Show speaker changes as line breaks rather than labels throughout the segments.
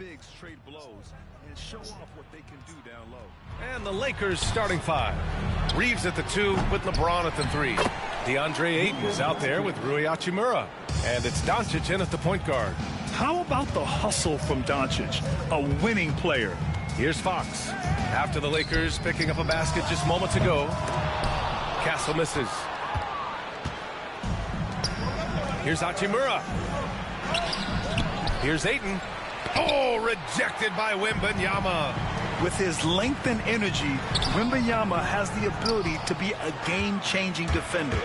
bigs trade blows and show off what they can do down low.
And the Lakers starting five. Reeves at the 2 with LeBron at the 3. DeAndre Ayton is out there with Rui Hachimura. And it's Doncic in at the point guard.
How about the hustle from Doncic, a winning player?
Here's Fox. After the Lakers picking up a basket just moments ago. Castle misses. Here's Hachimura. Here's Ayton. Oh, rejected by Wembanyama.
With his length and energy, Wembanyama has the ability to be a game-changing defender.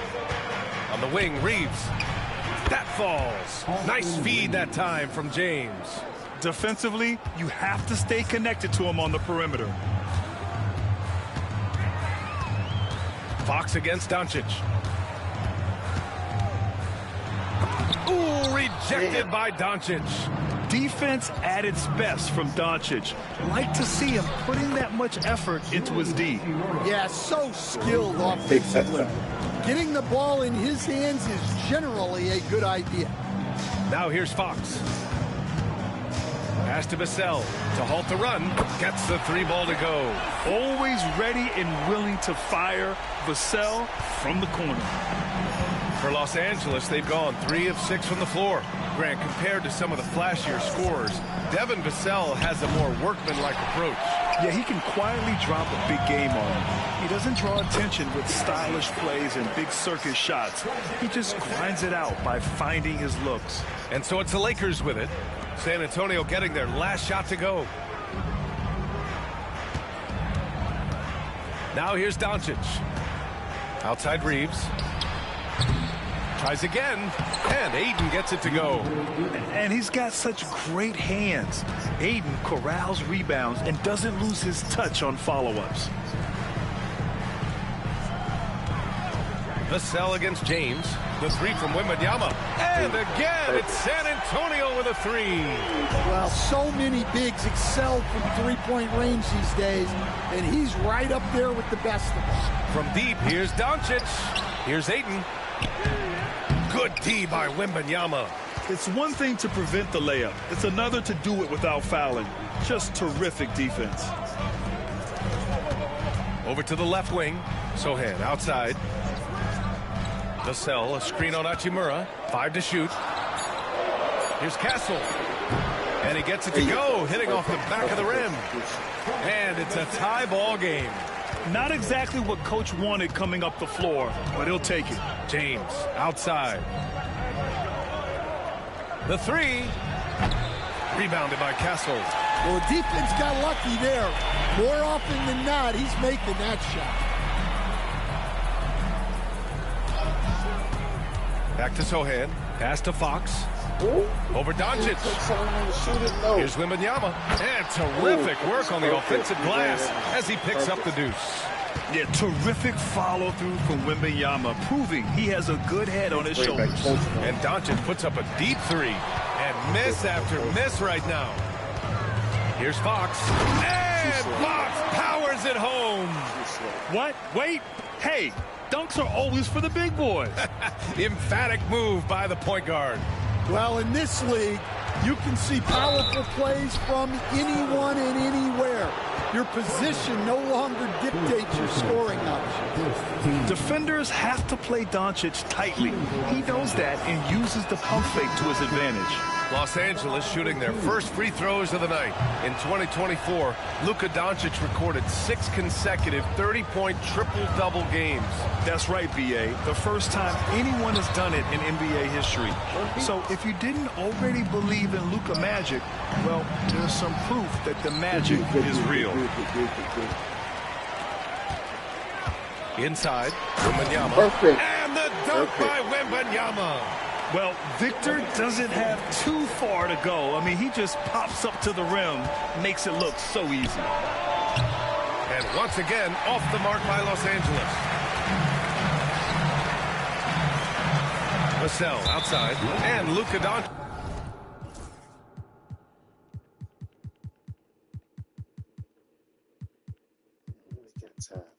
On the wing, Reeves. That falls. Nice feed that time from James.
Defensively, you have to stay connected to him on the perimeter.
Fox against Doncic. Ooh, rejected by Doncic.
Defense at its best from Doncic. Like to see him putting that much effort into his D.
Yeah, so skilled offensively. Getting the ball in his hands is generally a good idea.
Now here's Fox. Pass to Vassell to halt the run. Gets the 3 ball to go.
Always ready and willing to fire. Vassell from the corner.
For Los Angeles, they've gone 3 of 6 from the floor. Grant, compared to some of the flashier scorers, Devin Vassell has a more workmanlike approach.
Yeah, he can quietly drop a big game on him. He doesn't draw attention with stylish plays and big circus shots. He just grinds it out by finding his looks.
And so it's the Lakers with it. San Antonio getting their last shot to go. Now here's Doncic. Outside Reeves. Tries again, and Ayton gets it to go.
And he's got such great hands. Ayton corrals rebounds and doesn't lose his touch on follow-ups.
Vassell against James. The 3 from Wembanyama. And again, it's San Antonio with a 3.
Well, so many bigs excel from three-point range these days, and he's right up there with the best of us.
From deep, here's Doncic. Here's Ayton. Good D by Wembanyama.
It's one thing to prevent the layup. It's another to do it without fouling. Just terrific defense.
Over to the left wing. Sohan outside. Vassell, a screen on Hachimura. 5 to shoot. Here's Castle. And he gets it to go, hitting off the back of the rim. And it's a tie ball game.
Not exactly what Coach wanted coming up the floor, but he'll take it.
James outside. The 3. Rebounded by Castle.
Well, the defense got lucky there. More often than not, he's making that shot.
Back to Sohan. Pass to Fox. Over Doncic. Here's Wembanyama. And terrific work on the offensive glass as he picks up the deuce.
Yeah, terrific follow-through from Wembanyama, proving he has a good head on his shoulders.
And Doncic puts up a deep 3. And miss after miss right now. Here's Fox. And Fox powers it home.
What? Wait. Hey, dunks are always for the big boys.
Emphatic move by the point guard.
Well, in this league, you can see powerful plays from anyone and anywhere. Your position no longer dictates your scoring options.
Defenders have to play Doncic tightly. He knows that and uses the pump fake to his advantage.
Los Angeles shooting their first free throws of the night. In 2024, Luka Doncic recorded 6 consecutive 30-point triple-double games.
That's right, B.A. The first time anyone has done it in NBA history. So if you didn't already believe in Luka magic, well, there's some proof that the magic is real.
Inside, Wembanyama. And the dunk by Wembanyama.
Well, Victor doesn't have too far to go. I mean, he just pops up to the rim, makes it look so easy.
And once again, off the mark by Los Angeles. Vassell outside, and Luka Doncic.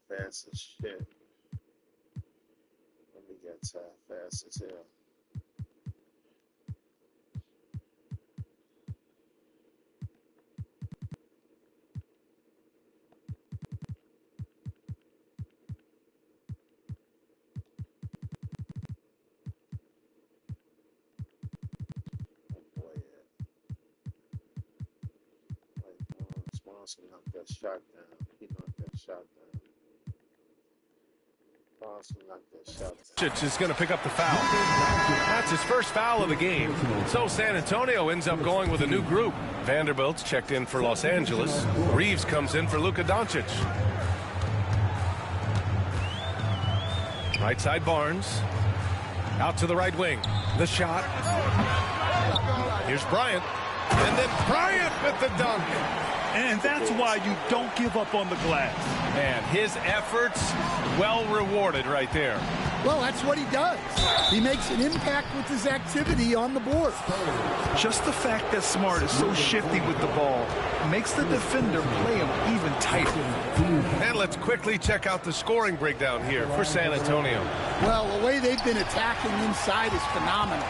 Fast as shit. Let me get fast as hell. Boston knocked that shot down. He knocked that shot down. Boston knocked that shot down.
Is going to pick up the foul. That's his first foul of the game. So San Antonio ends up going with a new group. Vanderbilt's checked in for Los Angeles. Reeves comes in for Luka Doncic. Right side Barnes. Out to the right wing. The shot. Here's Bryant. And then Bryant with the dunk.
And that's why you don't give up on the glass.
And his efforts well rewarded right there.
Well, that's what he does. He makes an impact with his activity on the board.
Just the fact that Smart is so shifty with the ball makes the defender play him even tighter.
And let's quickly check out the scoring breakdown here for San Antonio.
Well, the way they've been attacking inside is phenomenal.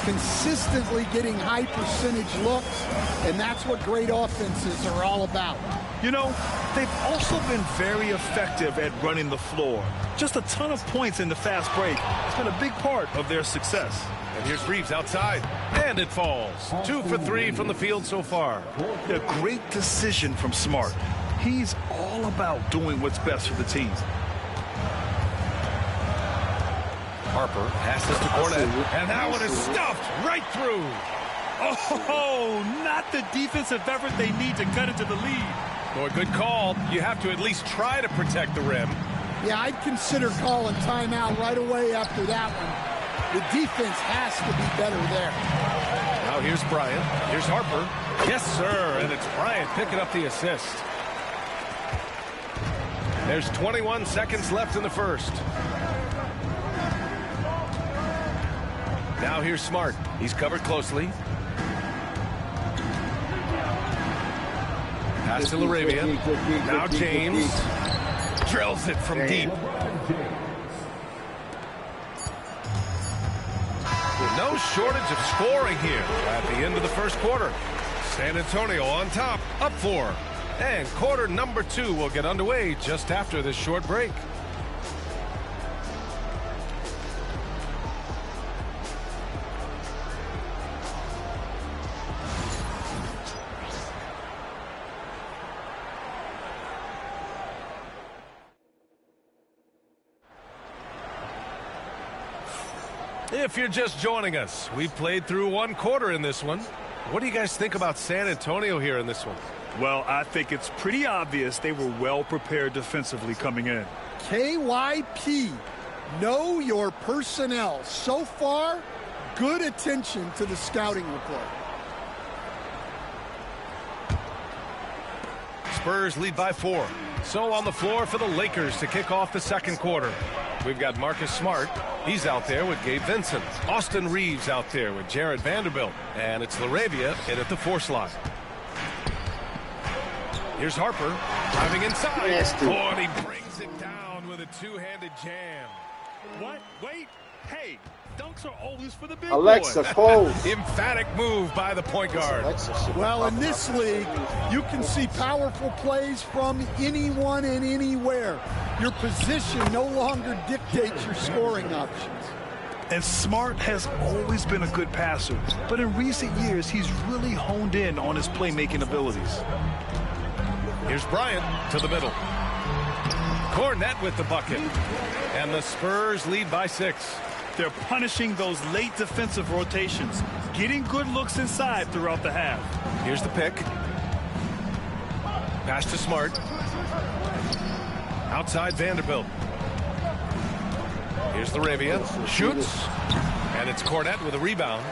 Consistently getting high percentage looks, and that's what great offenses are all about.
You know, they've also been very effective at running the floor. Just a ton of points in the fast break. It's been a big part of their success.
And here's Reeves outside, and it falls. 2 for 3 from the field so far.
A great decision from Smart. He's all about doing what's best for the team.
Harper passes to Cornet, and that one is stuffed right through.
Oh, not the defensive effort they need to cut into the lead.
Boy, good call. You have to at least try to protect the rim.
Yeah, I'd consider calling timeout right away after that one. The defense has to be better there.
Now here's Bryant. Here's Harper. Yes, sir, and it's Bryant picking up the assist. There's 21 seconds left in the first. Now here's Smart. He's covered closely. Pass to Laravia. Now James drills it from deep. No shortage of scoring here at the end of the first quarter. San Antonio on top, up 4. And quarter number 2 will get underway just after this short break. If you're just joining us, we played through 1 quarter in this one. What do you guys think about San Antonio here in this one?
Well, I think it's pretty obvious they were well prepared defensively coming in.
KYP, know your personnel. So far, good attention to the scouting report.
Spurs lead by 4. So on the floor for the Lakers to kick off the second quarter. We've got Marcus Smart. He's out there with Gabe Vincent. Austin Reeves out there with Jared Vanderbilt. And it's Laravia in at the 4 slot. Here's Harper driving inside. Oh, and he brings it down with a 2-handed jam.
What? Wait. Hey, dunks are always for the big
Alexa,
boys.
close.
Emphatic move by the point guard.
Well, in this league, you can see powerful plays from anyone and anywhere. Your position no longer dictates your scoring options.
And Smart has always been a good passer, but in recent years, he's really honed in on his playmaking abilities.
Here's Bryant to the middle. Cornet with the bucket. And the Spurs lead by 6.
They're punishing those late defensive rotations, getting good looks inside throughout the half.
Here's the pick. Pass to Smart. Outside Vanderbilt. Here's Laravia. Shoots. And it's Cornet with a rebound.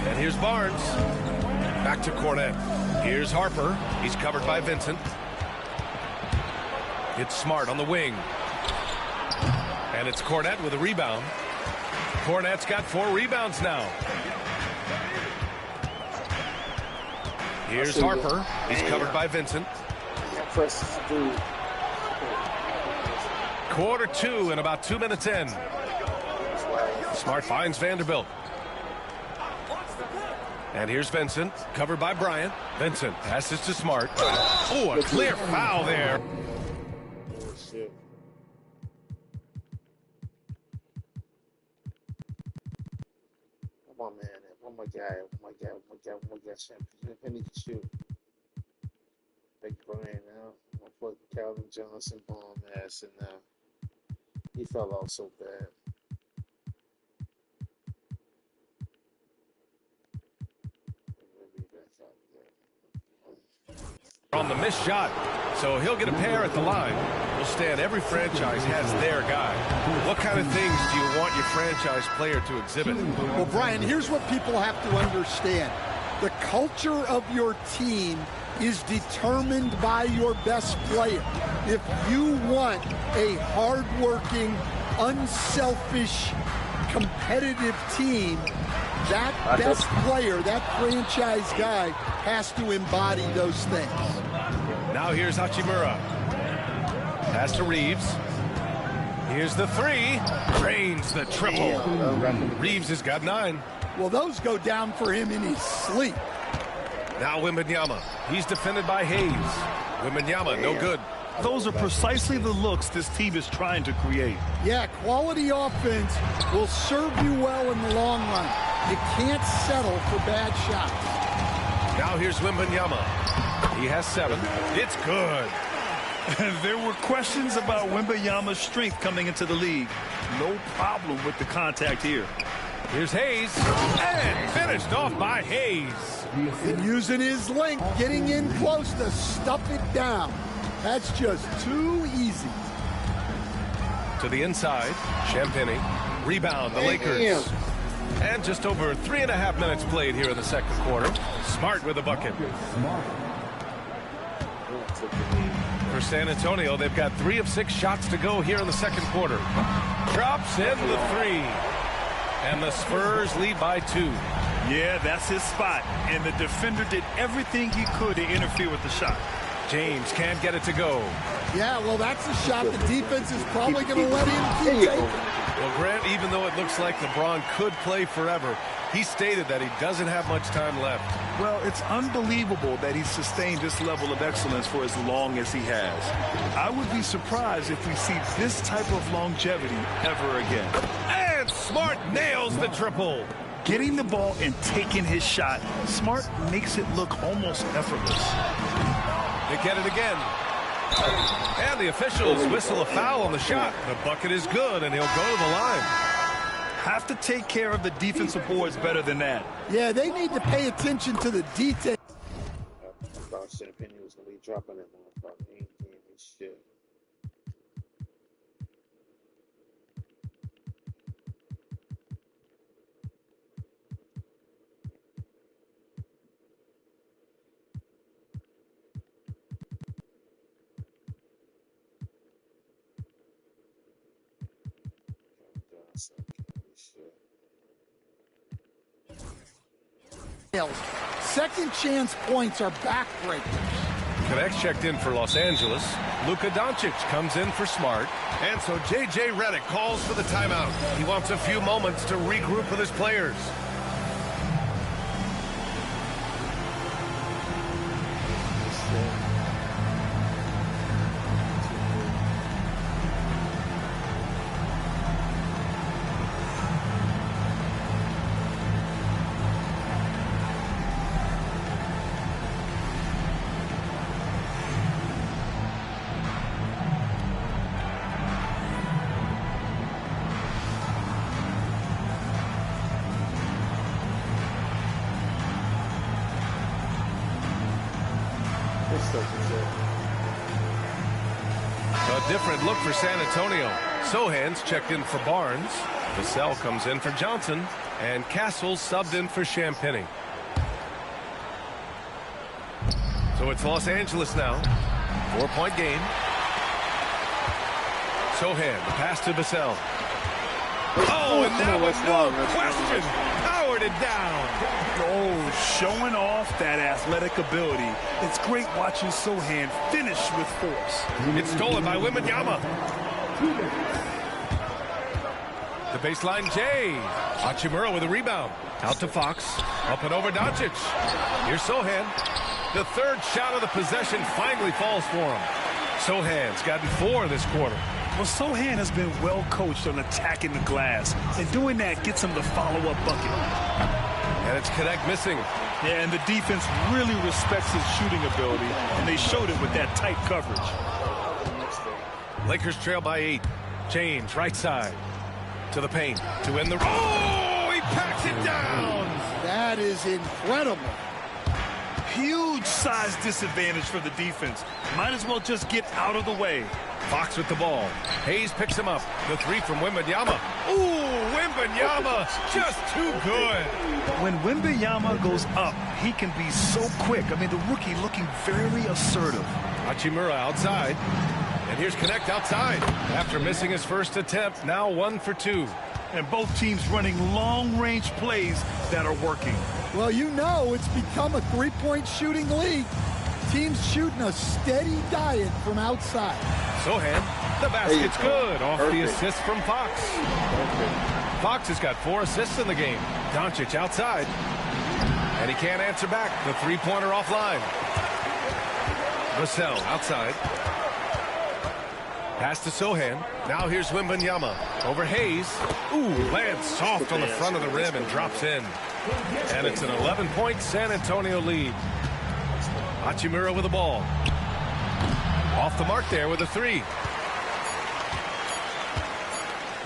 And here's Barnes. Back to Cornet. Here's Harper. He's covered by Vincent. It's Smart on the wing. And it's Cornet with a rebound. Cornet's got 4 rebounds now. Here's Harper. He's covered by Vincent. Quarter 2 and about 2 minutes in. Smart finds Vanderbilt. And here's Vincent, covered by Bryant. Vincent passes to Smart. Oh, a clear foul there.
Come on, man. One more guy. Champagne Penny can shoot. Big brain now. I'm gonna put Calvin Johnson bomb ass in now. He fell out so bad.
On the missed shot, so he'll get a pair at the line. We'll stand. Every franchise has their guy. What kind of things do you want your franchise player to exhibit?
Well, Brian, here's what people have to understand. The culture of your team is determined by your best player. If you want a hardworking, unselfish, competitive team, that best player, that franchise guy, has to embody those things.
Now here's Hachimura. Pass to Reeves. Here's the three. Drains the triple. Reeves has got 9.
Well, those go down for him in his sleep.
Now Wembanyama. He's defended by Hayes. Wembanyama, no good.
Those are precisely the looks this team is trying to create.
Yeah, quality offense will serve you well in the long run. You can't settle for bad shots.
Now here's Wembanyama. He has 7. It's good.
There were questions about Wembanyama's strength coming into the league. No problem with the contact here.
Here's Hayes. And finished off by Hayes.
And using his length, getting in close to stuff it down. That's just too easy.
To the inside, Champagny. Rebound, the Lakers. And just over 3.5 minutes played here in the second quarter. Smart with a bucket. For San Antonio, they've got 3 of 6 shots to go here in the second quarter. Drops in the 3. And the Spurs lead by 2.
Yeah, that's his spot. And the defender did everything he could to interfere with the shot.
James can't get it to go.
Yeah, well, that's a shot the defense is probably going to let him keep taking.
Well, Grant, even though it looks like LeBron could play forever, he stated that he doesn't have much time left.
Well, it's unbelievable that he's sustained this level of excellence for as long as he has. I would be surprised if we see this type of longevity ever again.
And Smart nails the triple.
Getting the ball and taking his shot, Smart makes it look almost effortless.
They get it again. And the officials whistle a foul on the shot. The bucket is good, and he'll go to the line.
Have to take care of the defensive boards better than that.
Yeah, they need to pay attention to the detail.
I thought Champagne was going to be dropping that motherfucker. He ain't getting his shit.
Second chance points are backbreakers.
Connects checked in for Los Angeles. Luka Doncic comes in for Smart. And so J.J. Redick calls for the timeout. He wants a few moments to regroup with his players. A different look for San Antonio. Sohan's checked in for Barnes. Vassell comes in for Johnson. And Castle subbed in for Champagny. So it's Los Angeles now. 4-point game. Sohan, the pass to Vassell. Oh, and that was no question. Powered it down.
Oh, showing off that athletic ability. It's great watching Sohan finish with force.
It's stolen by Wembanyama. The baseline, Jay. Hachimura with a rebound. Out to Fox. Up and over Doncic. Here's Sohan. The third shot of the possession finally falls for him. Sohan's gotten 4 this quarter.
Well, Sohan has been well coached on attacking the glass, and doing that gets him the follow-up bucket.
And it's Connect missing.
Yeah, and the defense really respects his shooting ability, and they showed it with that tight coverage.
Lakers trail by 8. James, right side. To the paint. To end the... Oh, he packs it down!
That is incredible.
Huge size disadvantage for the defense. Might as well just get out of the way.
Fox with the ball. Hayes picks him up. The three from Wembanyama. Ooh, Wembanyama just too good.
When Wembanyama goes up, he can be so quick. I mean, the rookie looking very assertive.
Hachimura outside. And here's Connect outside. After missing his first attempt, now 1 for 2.
And both teams running long-range plays that are working.
Well, you know it's become a three-point shooting league. Teams shooting a steady diet from outside.
Sohan, the basket's good off the assist from Fox. Fox has got 4 assists in the game. Doncic outside. And he can't answer back. The three-pointer offline. Vassell outside. Pass to Sohan. Now here's Wembanyama. Over Hayes. Ooh, lands soft on the front of the rim and drops in. And it's an 11-point San Antonio lead. Hachimura with the ball. Off the mark there with a 3.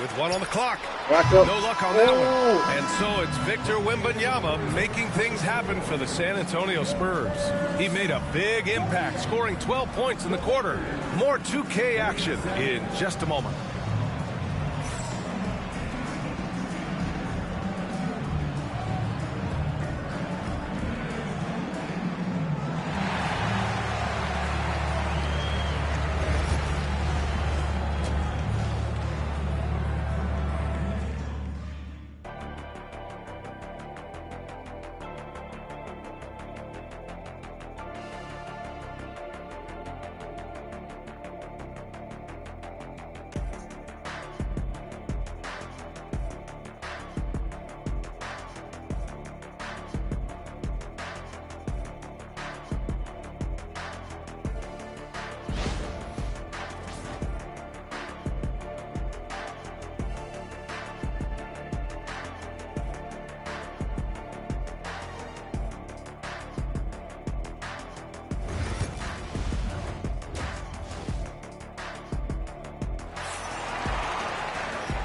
With 1 on the clock. No luck on that one. And so it's Victor Wembanyama making things happen for the San Antonio Spurs. He made a big impact, scoring 12 points in the quarter. More 2K action in just a moment.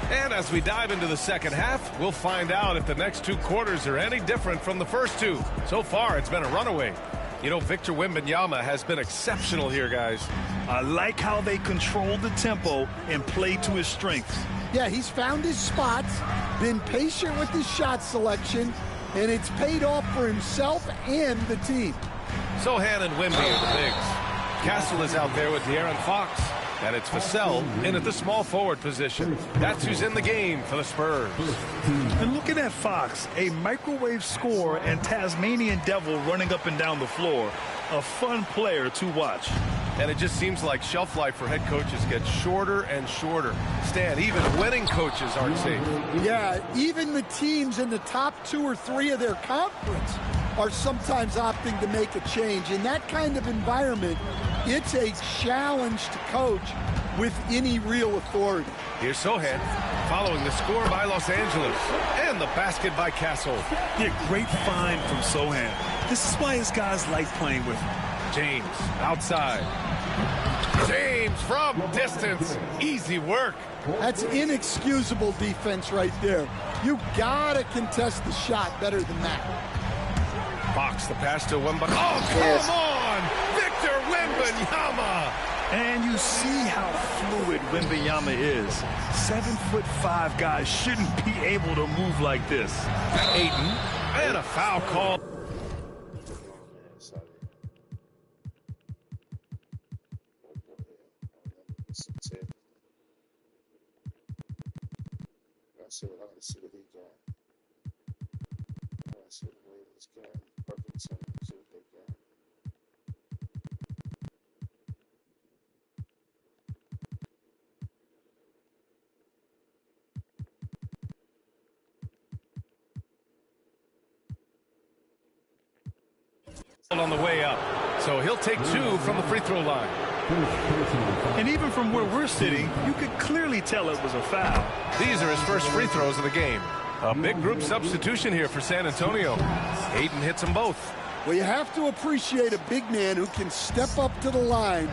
And as we dive into the second half, we'll find out if the next 2 quarters are any different from the first 2. So far, it's been a runaway. You know, Victor Wembanyama has been exceptional here, guys.
I like how they control the tempo and play to his strengths.
Yeah, he's found his spots, been patient with his shot selection, and it's paid off for himself and the team.
Sohan and Wemby are the bigs. Castle is out there with De'Aaron Fox. And it's Vassell in at the small forward position. That's who's in the game for the Spurs.
And looking at Fox, a microwave scorer and Tasmanian devil running up and down the floor. A fun player to watch.
And it just seems like shelf life for head coaches gets shorter and shorter. Stan, even winning coaches aren't safe.
Yeah, even the teams in the top 2 or 3 of their conference are sometimes opting to make a change. In that kind of environment, it's a challenge to coach with any real authority.
Here's Sohan following the score by Los Angeles and the basket by Castle.
Yeah, great find from Sohan. This is why his guys like playing with him.
James outside. James from distance. Easy work.
That's inexcusable defense right there. You gotta contest the shot better than that.
Fox, the pass to Wembanyama. Oh, come on! Victor Wembanyama!
And you see how fluid Wembanyama is. 7'5" guys shouldn't be able to move like this.
Ayton, and a foul call.
See what he got. See what Williams got. Perfect center. See what they got.
On the way up, so he'll take 2 from the free throw line.
And even from where we're sitting, you could clearly tell it was a foul.
These are his first free throws of the game. A big group substitution here for San Antonio. Ayton hits them both.
Well, you have to appreciate a big man who can step up to the line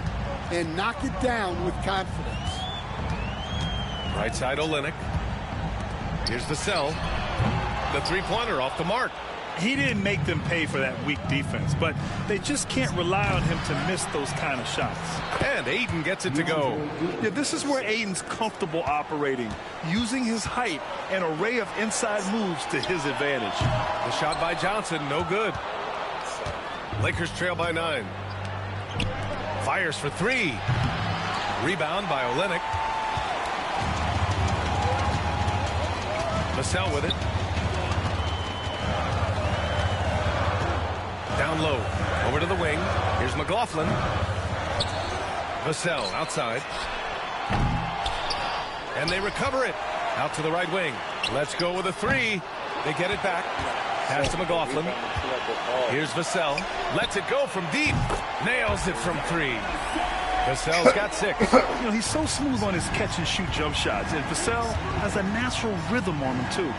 and knock it down with confidence.
Right side, Olynyk. Here's Vassell. The three-pointer off the mark.
He didn't make them pay for that weak defense, but they just can't rely on him to miss those kind of shots.
And Ayton gets it to go.
Yeah, this is where Ayton's comfortable operating, using his height and array of inside moves to his advantage.
The shot by Johnson, no good. Lakers trail by 9. Fires for 3. Rebound by Olynyk. Vassell with it. Down low. Over to the wing. Here's McLaughlin. Vassell outside. And they recover it. Out to the right wing. Let's go with a 3. They get it back. Pass to McLaughlin. Here's Vassell. Lets it go from deep. Nails it from 3. Vassell's got 6.
You know, he's so smooth on his catch-and-shoot jump shots, and Vassell has a natural rhythm on him, too.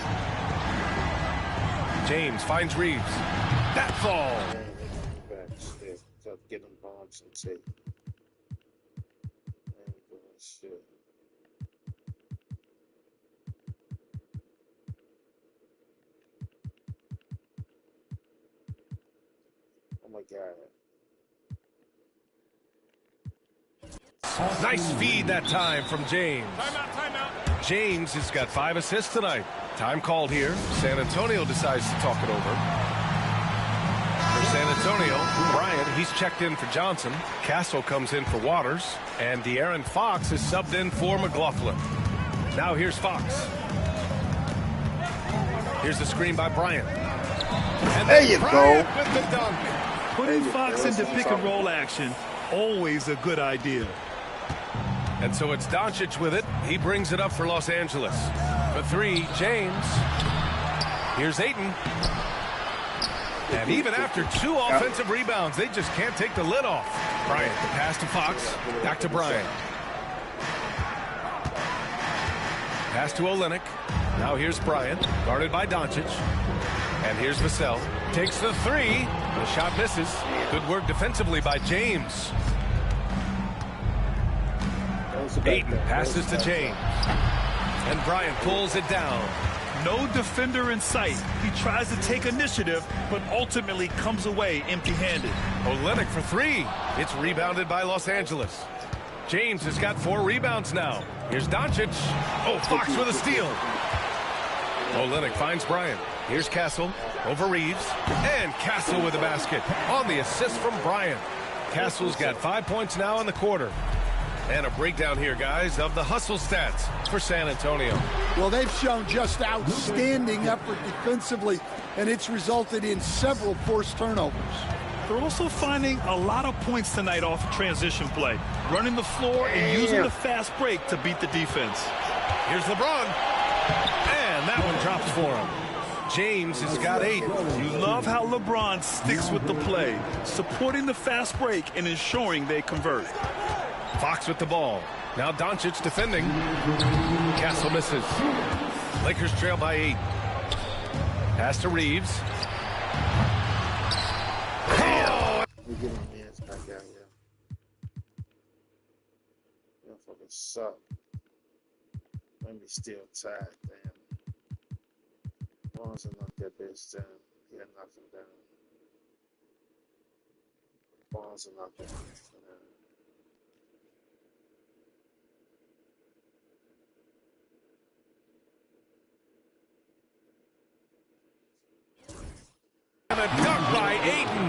James finds Reeves. That fall.
Get him bombs and take. Shit. Oh my God.
Nice feed that time from James. Timeout. James has got 5 assists tonight. Time called here. San Antonio decides to talk it over. For San Antonio, Bryant, he's checked in for Johnson. Castle comes in for Waters. And De'Aaron Fox is subbed in for McLaughlin. Now here's Fox. Here's the screen by Bryant. And
there you
Bryant
go.
With the dunk.
Putting Fox into pick-and-roll action, always a good idea.
And so it's Doncic with it. He brings it up for Los Angeles. For 3, James. Here's Ayton. And even after 2 offensive rebounds, they just can't take the lid off. Bryant, the pass to Fox. Back to Bryant. Pass to Olynyk. Now here's Bryant, guarded by Doncic. And here's Vassell. Takes the 3. The shot misses. Good work defensively by James. Ayton passes to James. And Bryant pulls it down.
No defender in sight. He tries to take initiative, but ultimately comes away empty-handed.
Olynyk for 3. It's rebounded by Los Angeles. James has got 4 rebounds now. Here's Doncic. Oh, Fox with a steal. Olynyk finds Bryant. Here's Castle over Reeves. And Castle with the basket on the assist from Bryant. Castle's got 5 points now in the quarter. And a breakdown here, guys, of the hustle stats for San Antonio.
Well, they've shown just outstanding effort defensively, and it's resulted in several forced turnovers.
They're also finding a lot of points tonight off of transition play, running the floor and using the fast break to beat the defense.
Here's LeBron. And that one drops for him. James has got 8.
You love how LeBron sticks with the play, supporting the fast break and ensuring they convert.
Fox with the ball. Now Doncic defending. Castle misses. Lakers trail by 8. Pass to Reeves. Oh!
We get my man's back out here. You fucking suck. Let me still tied, damn. Bonds knock that bitch down. Yeah, knock him down. Bonds knock that bitch down.
And a dunk by Ayton.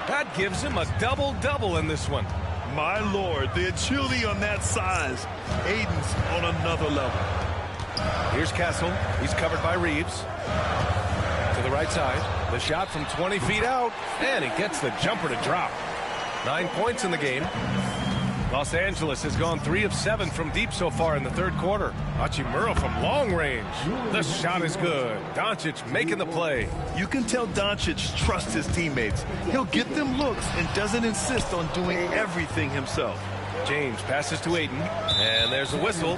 That gives him a double-double in this one.
My Lord, the agility on that size. Ayton's on another level.
Here's Castle. He's covered by Reeves. To the right side. The shot from 20 feet out. And he gets the jumper to drop. 9 points in the game. Los Angeles has gone 3 of 7 from deep so far in the third quarter. Hachimura from long range. The shot is good. Doncic making the play.
You can tell Doncic trusts his teammates. He'll get them looks and doesn't insist on doing everything himself.
James passes to Ayton, and there's a whistle.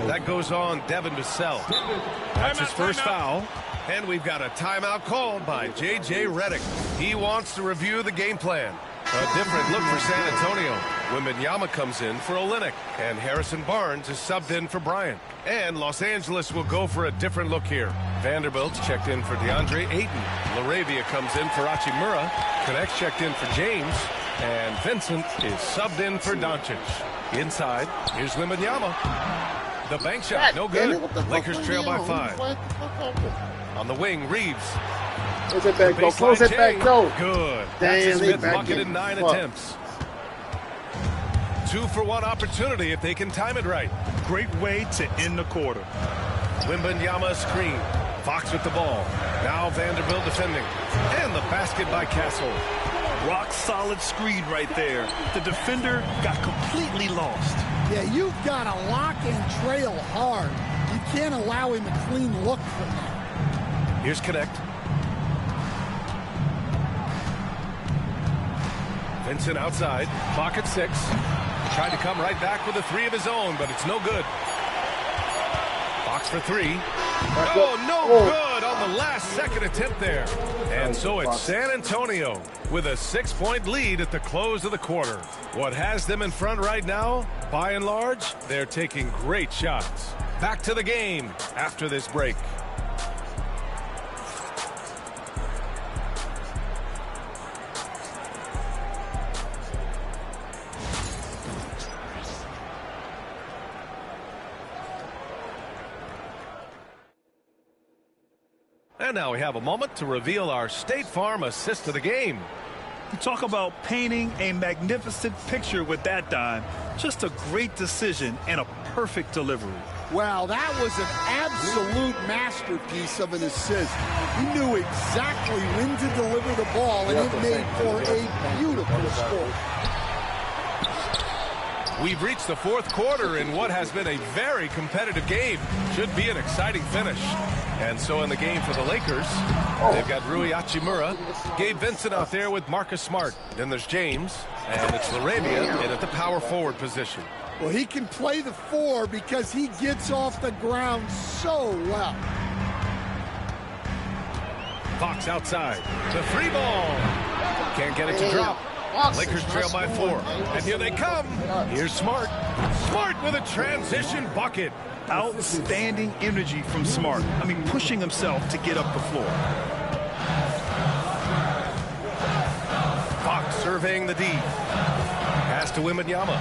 That goes on Devin Vassell. That's his first foul. And we've got a timeout called by J.J. Redick. He wants to review the game plan. A different look for San Antonio. Wembanyama comes in for Olynyk, and Harrison Barnes is subbed in for Bryant. And Los Angeles will go for a different look here. Vanderbilt's checked in for DeAndre Ayton. LaRavia comes in for Hachimura. Connect's checked in for James. And Vincent is subbed in for Doncic. Inside, here's Wembanyama. The bank shot, no good. Lakers trail by 5. On the wing, Reeves.
Close it back, go. Close it back, go.
Good.
Damn,
that's a Smith bucket in 9 attempts. 2-for-1 opportunity if they can time it right.
Great way to end the quarter.
Wembanyama screen. Fox with the ball. Now Vanderbilt defending. And the basket by Castle.
Rock solid screen right there. The defender got completely lost.
Yeah, you've got to lock and trail hard. You can't allow him a clean look from that.
Here's Connect. Vincent outside. Clock at 6. Tried to come right back with a 3 of his own, but it's no good. Fox for 3. Oh, no good on the last second attempt there. And so it's San Antonio with a 6-point lead at the close of the quarter. What has them in front right now, by and large, they're taking great shots. Back to the game after this break. And now we have a moment to reveal our State Farm assist of the game.
You talk about painting a magnificent picture with that dime. Just a great decision and a perfect delivery.
Wow, that was an absolute masterpiece of an assist. He knew exactly when to deliver the ball, and it made for a beautiful score.
We've reached the 4th quarter in what has been a very competitive game. Should be an exciting finish. And so in the game for the Lakers, they've got Rui Hachimura, Gabe Vincent out there with Marcus Smart. Then there's James, and it's LaRavia in at the power forward position.
Well, he can play the 4 because he gets off the ground so well.
Fox outside. The 3 ball. Can't get it to drop. Lakers trail by 4. And here they come. Here's Smart. Smart with a transition bucket.
Outstanding energy from Smart. I mean, pushing himself to get up the floor.
Fox surveying the D. Pass to Wembanyama.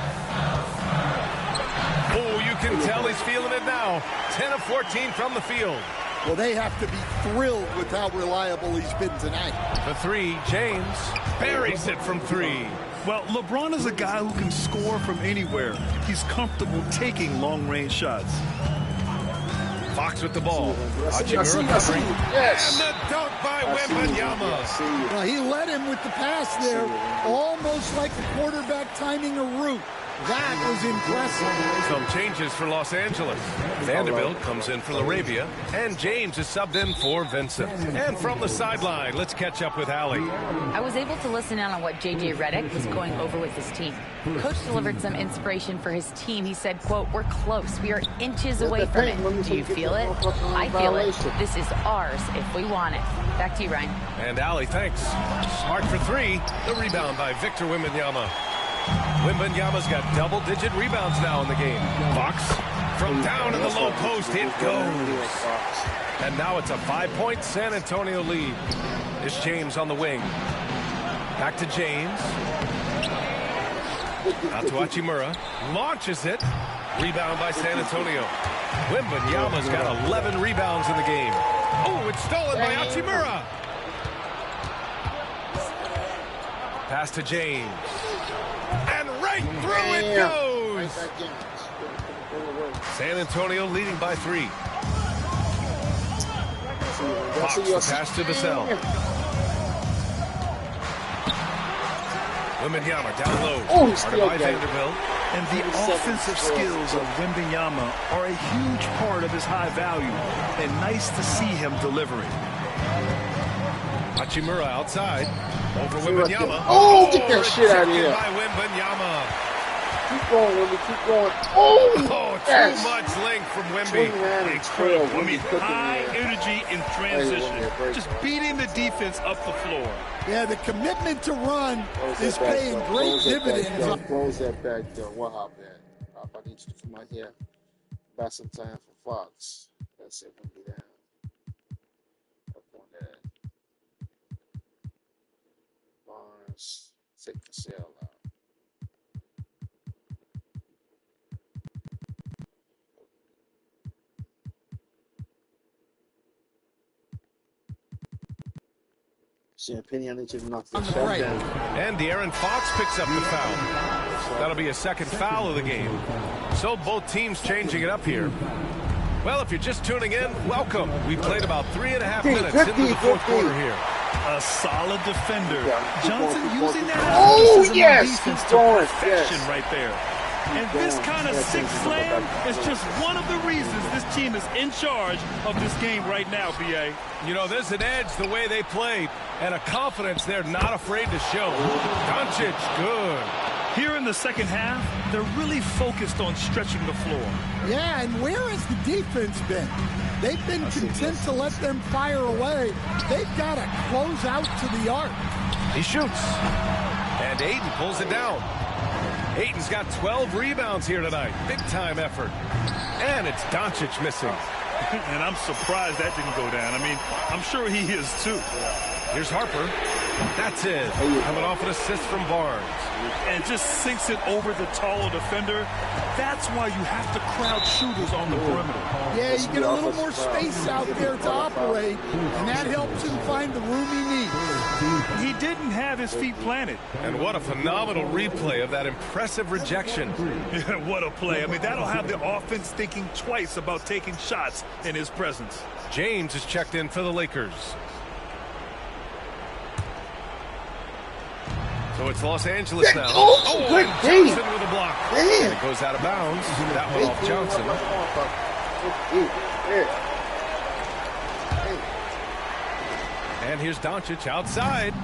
Oh, you can tell he's feeling it now. 10 of 14 from the field.
Well, they have to be thrilled with how reliable he's been tonight.
The 3, James buries it from 3.
Well, LeBron is a guy who can score from anywhere. He's comfortable taking long-range shots.
Fox with the ball. Hachimura covering.
Yes.
And the dunk by Wembanyama.
Well, he led him with the pass there, almost like the quarterback timing a route. That was impressive.
Some changes for Los Angeles. Vanderbilt comes in for LaRavia, and James is subbed in for Vincent. And from the sideline, let's catch up with Allie.
I was able to listen in on what J.J. Redick was going over with his team. Coach delivered some inspiration for his team. He said, quote, "We're close. We are inches away from it. Do you feel it? I feel it. This is ours if we want it." Back to you, Ryan.
And Allie, thanks. Smart for 3. The rebound by Victor Wembanyama. Wembanyama's got double-digit rebounds now in the game. Fox from down in the low post. It goes. And now it's a 5-point San Antonio lead. It's James on the wing. Back to James. Out to Hachimura. Launches it. Rebound by San Antonio. Wembanyama's got 11 rebounds in the game. Oh, it's stolen by Hachimura. Pass to James. And right through it goes. San Antonio leading by 3. Fox the pass to Vassell. Wembanyama down low. Guarded by Vanderbilt.
And the offensive skills of Wembanyama are a huge part of his high value. And nice to see him delivering.
Hachimura outside. Over Wembanyama.
Oh, get that shit out of here.
By Wembanyama.
Keep going, Wimby. Keep going. Oh, yes.
Too much length from Wimby.
Incredible. I mean, high energy in transition. Just beating the defense up the floor.
Yeah, the commitment to run is paying great dividends.
Close that back door. What happened? I need you to come out here. Buy some time for Fox. That's it. We'll be down. Up on that. Barnes. Take the cell out. Champagne, I need you to knock this shot down.
And De'Aaron Fox picks up the foul. That'll be a second foul of the game. So both teams changing it up here. Well, if you're just tuning in, welcome. We played about 3.5 minutes into the fourth quarter here.
A solid defender. Johnson using that
defense
to perfection right there. And this kind of six slam is just one of the reasons this team is in charge of this game right now, B.A.
You know, there's an edge the way they played and a confidence they're not afraid to show. Doncic, good.
Here in the second half, they're really focused on stretching the floor.
Yeah, and where has the defense been? They've been content to let them fire away. They've got to close out to the arc.
He shoots. And Ayton pulls it down. Ayton's got 12 rebounds here tonight. Big-time effort. And it's Doncic missing.
And I'm surprised that didn't go down. I mean, I'm sure he is too.
Here's Harper. That's it. Coming off an assist from Barnes.
And just sinks it over the taller defender. That's why you have to crowd shooters on the perimeter.
Yeah, you get a little more space out there to operate, and that helps him find the room he needs.
He didn't have his feet planted.
And what a phenomenal replay of that impressive rejection.
What a play. I mean, that'll have the offense thinking twice about taking shots in his presence.
James is checked in for the Lakers. So it's Los Angeles now.
Good
Johnson with a block.
Damn.
And it goes out of bounds. That one off Johnson. And here's Doncic outside.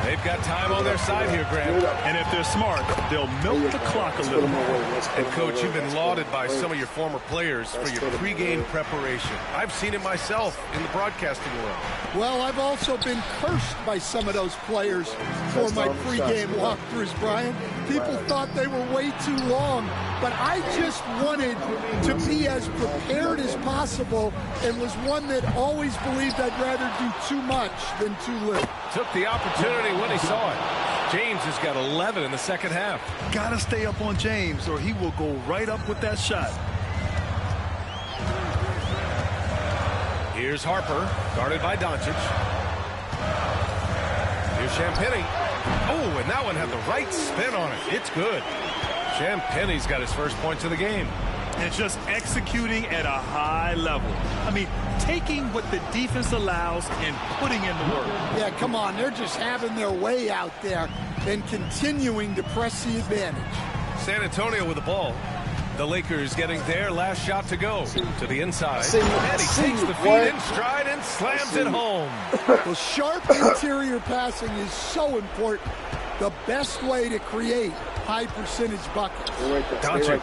They've got time on their side here, Graham.
And if they're smart, they'll milk the clock a little.
And, Coach, you've been lauded by some of your former players for your pregame preparation. I've seen it myself in the broadcasting world.
Well, I've also been cursed by some of those players for my pregame walkthroughs, Brian. People thought they were way too long, but I just wanted to be as prepared as possible and was one that always believed I'd rather do too much than too little.
Took the opportunity when he saw it. James has got 11 in the second half.
Gotta stay up on James or he will go right up with that shot.
Here's Harper, guarded by Doncic. Here's Champagnie. Oh, and that one had the right spin on it. It's good. Champagnie's got his first points of the game.
And just executing at a high level. I mean, taking what the defense allows and putting in the work.
Yeah, come on. They're just having their way out there and continuing to press the advantage.
San Antonio with the ball. The Lakers getting their last shot to go to the inside. And he takes the feet in stride and slams it home.
Well, sharp interior passing is so important. The best way to create high-percentage buckets.
Doncic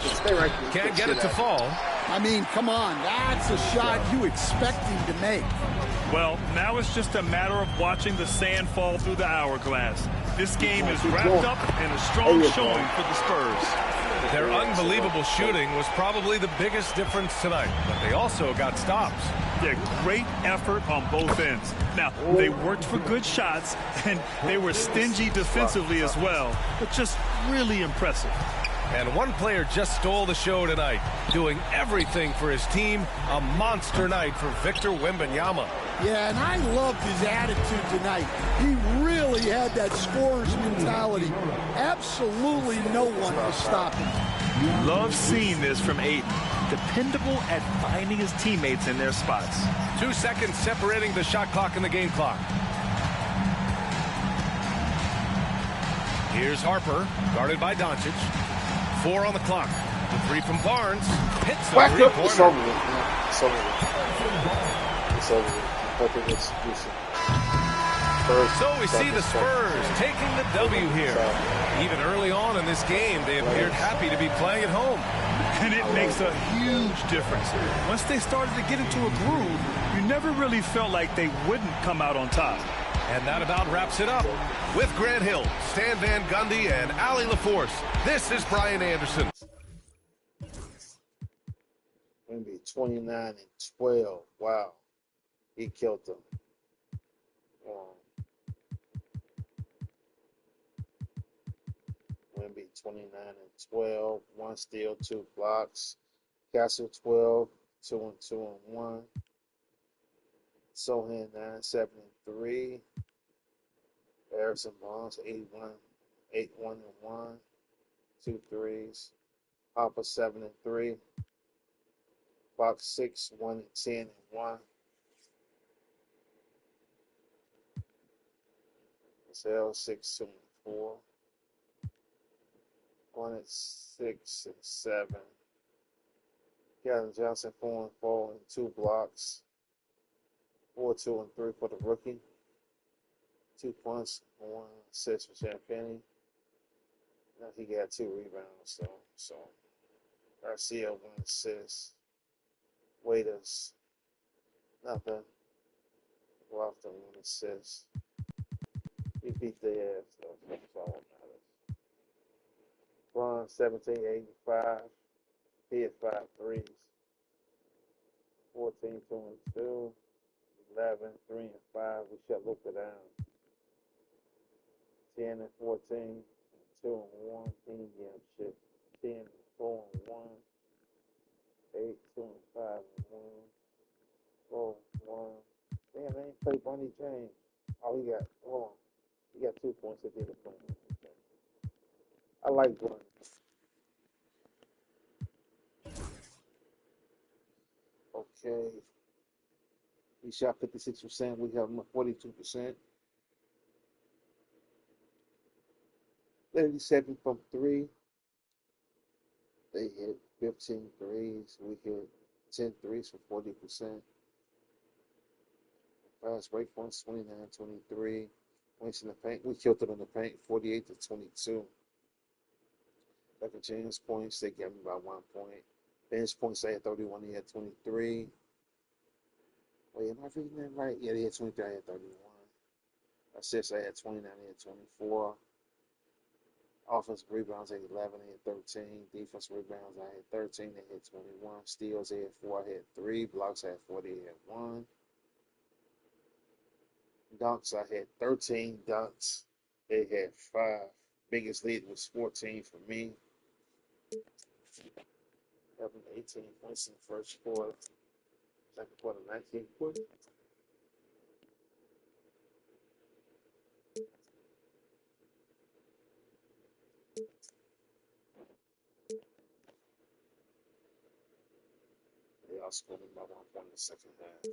can't get it to fall.
I mean, come on. That's a shot you expect him to make.
Well, now it's just a matter of watching the sand fall through the hourglass. This game is wrapped up in a strong showing for the Spurs.
Their unbelievable shooting was probably the biggest difference tonight, but they also got stops.
Yeah, great effort on both ends. Now, they worked for good shots, and they were stingy defensively as well, but just really impressive.
And one player just stole the show tonight, doing everything for his team. A monster night for Victor Wembanyama.
Yeah, and I loved his attitude tonight. He really had that scorer's mentality. Absolutely no one was stopping him.
Love seeing this from Ayton. Dependable at finding his teammates in their spots.
2 seconds separating the shot clock and the game clock. Here's Harper, guarded by Doncic. 4 on the clock. The 3 from Barnes. Hits the three-pointer.
It's over with. It's over with. It's over with. Perfect execution.
So we see the Spurs taking the W here. Even early on in this game, they appeared happy to be playing at home.
And it makes a huge difference. Once they started to get into a groove, you never really felt like they wouldn't come out on top.
And that about wraps it up. With Grant Hill, Stan Van Gundy, and Ali LaForce, this is Brian Anderson.
Maybe 29-12. Wow. He killed them. Wemby 29-12. 1 steal, 2 blocks. Castle 12. 2 and 2 and 1. Sohan 9-7-3. Harrison Barnes 8-1 and 1. 2 threes. Hopper 7-3. Fox 6, 1 and 10 and 1. Sale 6, 2 and 4. 1 and 6 and 7. Kevin Johnson 4 and 4 and 2 blocks. 4, 2 and 3 for the rookie. 2 points, 1 assist for Champagne. Now he got 2 rebounds. So Garcia 1 assist. Waiters nothing. Lofton 1 assist. He beat their ass, though. That's all that matters. Braun 17-85. He had 5 threes. 14, 2 and 2. 11, 3 and 5. We shut Luka down. 10 and 14. 2 and 1. He didn't get him shit. 10 and 4 and 1. 8, 2 and 5 and 1. 4 and 1. Damn, they ain't played Bonnie James. Oh, he got 2 points at the end of the game. I like Bonnie. Okay. He shot 56%. We have him at 42%. 37 from 3. They hit 15 threes. We hit 10 threes for 40%. Fast break points 29-23. Points in the paint. We killed it in the paint 48-22. Like for James points, they gave me by 1 point. Bench points, they had 31. He had 23. Wait, am I reading that right? Yeah, they had 23. I had 31. Assists, I had 29. They had 24. Offensive rebounds, I had 11. They had 13. Defensive rebounds, I had 13. They had 21. Steals, I had 4. I had 3. Blocks, I had 4. They had 1. Dunks, I had 13 dunks. They had 5. Biggest lead was 14 for me. Having 18 points in the first quarter. Second quarter, 19 points. They all scored by 1 point in the second half.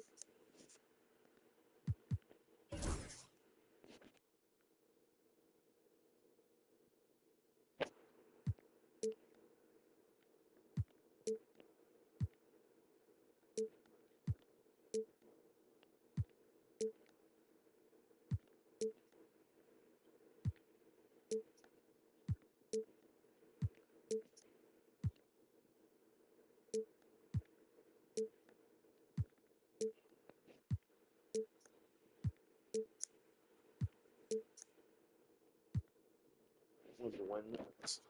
Maybe went nuts.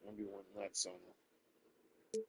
Maybe went nuts on them.